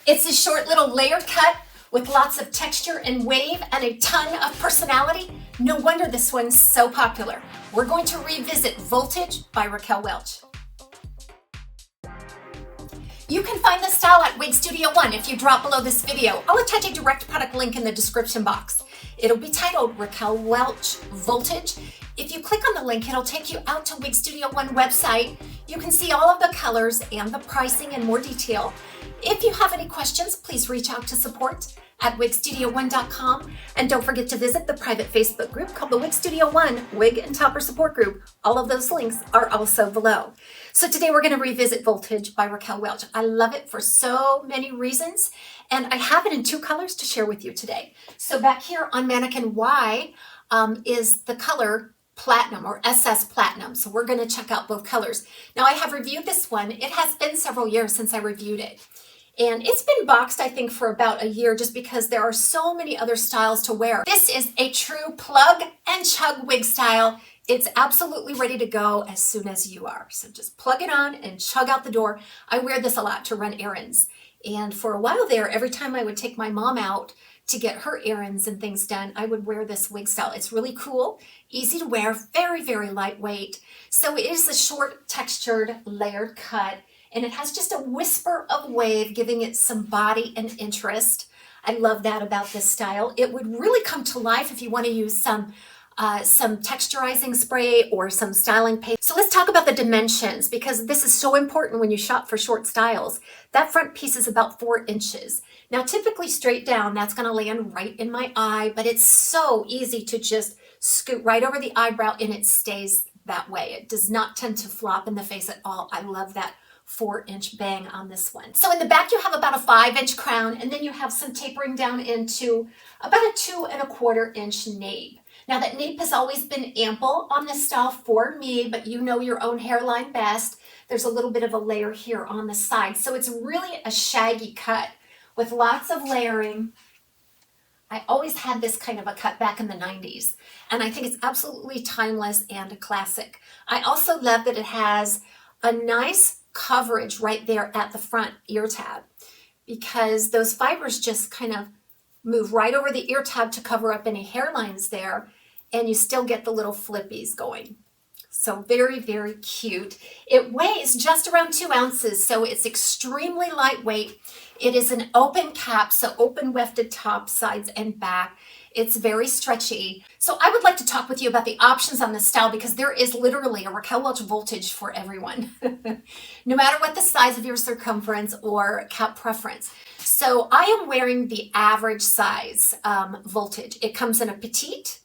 It's a short little layered cut with lots of texture and wave and a ton of personality. No wonder this one's so popular. We're going to revisit Voltage by Raquel Welch. You can find this style at Wig Studio One if you drop below this video. I'll attach a direct product link in the description box. It'll be titled Raquel Welch Voltage. If you click on the link, it'll take you out to Wig Studio One website. You can see all of the colors and the pricing in more detail. If you have any questions, please reach out to support at wigstudio1.com. And don't forget to visit the private Facebook group called the Wig Studio One Wig and Topper Support Group. All of those links are also below. So today we're going to revisit Voltage by Raquel Welch. I love it for so many reasons, and I have it in two colors to share with you today. So back here on mannequin Y is the color Platinum or SS Platinum. So we're going to check out both colors. Now I have reviewed this one. It has been several years since I reviewed it. And it's been boxed, I think, for about a year just because there are so many other styles to wear. This is a true plug and chug wig style. It's absolutely ready to go as soon as you are. So just plug it on and chug out the door. I wear this a lot to run errands. And for a while there, every time I would take my mom out to get her errands and things done, I would wear this wig style. It's really cool, easy to wear, very, very lightweight. So it is a short, textured, layered cut. And it has just a whisper of wave, giving it some body and interest. I love that about this style. It would really come to life if you want to use some texturizing spray or some styling paste. So let's talk about the dimensions because this is so important when you shop for short styles. That front piece is about 4 inches. Now typically straight down, that's going to land right in my eye, but it's so easy to just scoot right over the eyebrow and it stays that way. It does not tend to flop in the face at all. I love that 4-inch bang on this one. So in the back you have about a 5-inch crown, and then you have some tapering down into about a 2¼ inch nape. Now that nape has always been ample on this style for me, but you know your own hairline best. There's a little bit of a layer here on the side. So it's really a shaggy cut with lots of layering. I always had this kind of a cut back in the 90s, and I think it's absolutely timeless and a classic. I also love that it has a nice coverage right there at the front ear tab because those fibers just kind of move right over the ear tab to cover up any hairlines there, and you still get the little flippies going. So very, very cute. It weighs just around 2 ounces, so it's extremely lightweight. It is an open cap, so open wefted top, sides, and back. It's very stretchy. So I would like to talk with you about the options on this style because there is literally a Raquel Welch Voltage for everyone, no matter what the size of your circumference or cap preference. So I am wearing the average size Voltage. It comes in a petite,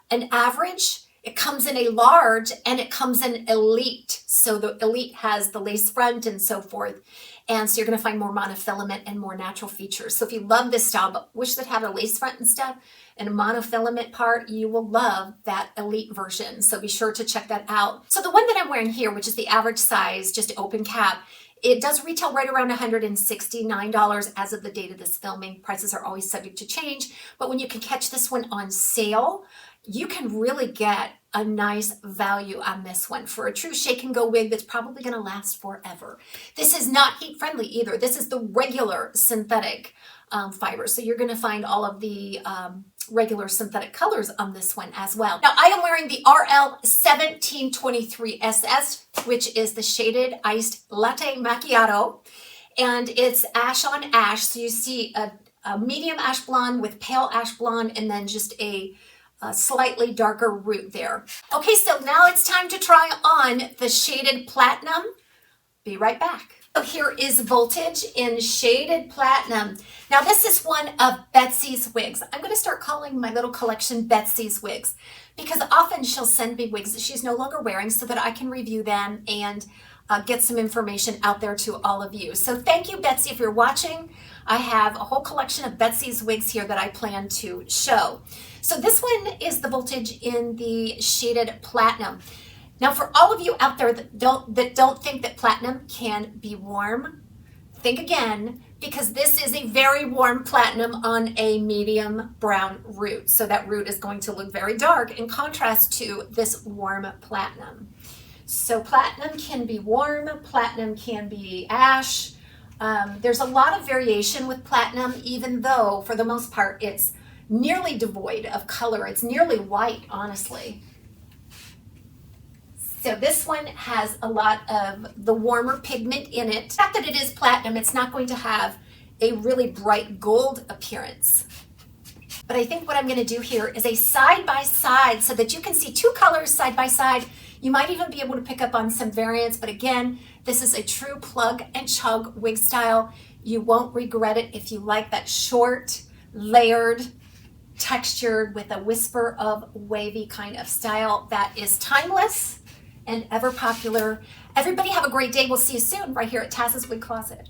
an average, it comes in a large, and it comes in elite. So the elite has the lace front and so forth. And so you're going to find more monofilament and more natural features. So if you love this style, but wish that had a lace front and stuff and a monofilament part, you will love that elite version. So be sure to check that out. So the one that I'm wearing here, which is the average size, just open cap, it does retail right around $169 as of the date of this filming. Prices are always subject to change, but when you can catch this one on sale, you can really get a nice value on this one for a true shake and go wig that's probably going to last forever. This is not heat friendly either. This is the regular synthetic fiber. So you're going to find all of the regular synthetic colors on this one as well. Now I am wearing the RL1723SS, which is the shaded iced latte macchiato, and it's ash on ash. So you see a medium ash blonde with pale ash blonde, and then just a slightly darker root there. Okay, so now it's time to try on the shaded platinum. Be right back. So here is Voltage in shaded platinum. Now this is one of Betsy's wigs. I'm going to start calling my little collection Betsy's wigs because often she'll send me wigs that she's no longer wearing so that I can review them and get some information out there to all of you. So thank you, Betsy, if you're watching. I have a whole collection of Betsy's wigs here that I plan to show. So this one is the Voltage in the shaded platinum. Now for all of you out there that don't think that platinum can be warm, think again, because this is a very warm platinum on a medium brown root. So that root is going to look very dark in contrast to this warm platinum. So platinum can be warm, platinum can be ash, There's a lot of variation with platinum, even though for the most part it's nearly devoid of color. It's nearly white, honestly. So this one has a lot of the warmer pigment in it. The fact that it is platinum, it's not going to have a really bright gold appearance. But I think what I'm going to do here is a side by side so that you can see two colors side by side. You might even be able to pick up on some variants, but again, this is a true plug and chug wig style. You won't regret it if you like that short, layered, textured with a whisper of wavy kind of style that is timeless and ever popular. Everybody have a great day. We'll see you soon right here at TAZSWIG Closet.